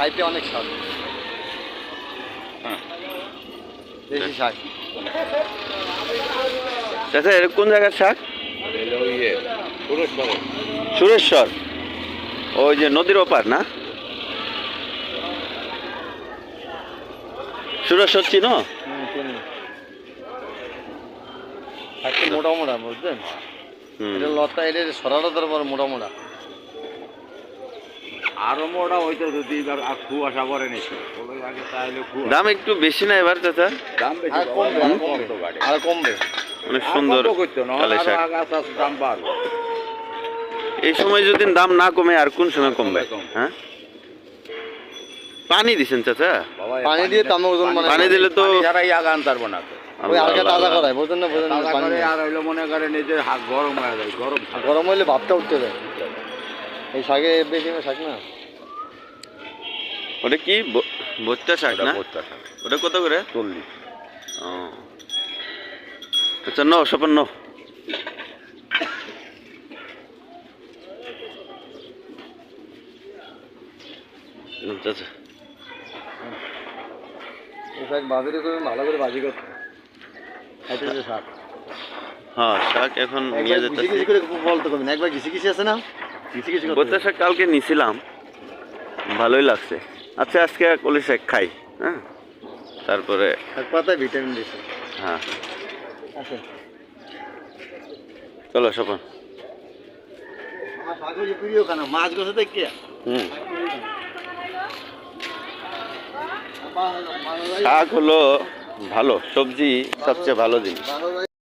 খাইতে অনেক স্বাদ। হ্যাঁ দেশি শাক। চাচা এর কোন জায়গার শাক? সুরেশ্বরে। সুরেশ্বর, ওই যে নদীর ওপার না? সুরেশ্বর চিনো? চিনি। শাকটা মোটা মোটা বুঝলেন, এটা লতা, এটা সরাটা তারপর মোটা মোটা। আরো মোটা হইতো যদি কুয়াশা পরে নিছে আগে, তাহলে দাম একটু বেশি না এবার চাচা? দাম বেশি, আর কমবে, আর কমবে, আর কমবে। অনেক সুন্দর করতো না, কালে শাক। দাম বাড়বে। এই সময় যদি দাম না কমে আর কোন সময় কমবে? হ্যাঁ, পানি দিছেন চাচা? পানি দিয়ে তামা ওজন মানে পানি দিলে তো যারা আগান পারবো না তো। ওই হালকা তাজা করায়, বোঝেন না? বোঝেন না? তাজা পানি করে দিয়ে। আর হইলো মনে করেন এই যে গরম হয়ে যায়, গরম থাকে। গরম হইলে ভাবটা উঠতে যায়। এই শাকে বেশি শাক না। ওটা কি ভুট্টা শাক না? ওটা কত করে? 40। ও আচ্ছা, নো স্বপন নো। আচ্ছা, এই শাক বাজারে করে ভালো করে ভাজি করতে খাইতে যে শাক। হ্যাঁ, শাক এখন নিয়ে একবার যেতে। ঘিসি ঘিসি করে বলতে করবেন, একবার ঘিসি ঘিসি আছে না, ঘিসি ঘিসি করতে ভুট্টা হবে। শাক কালকে নিছিলাম, ভালোই লাগছে। আচ্ছা, আজকে কলি শাক খাই। হ্যাঁ, তারপরে শাক পাতায় ভিটামিন বেশি। হ্যাঁ আছে চলো স্বপন। আমার শাক হচ্ছে প্রিয় খানা, মাছ গেছে দেখে। শাক হলো ভালো সবজি, সবচেয়ে ভালো জিনিস।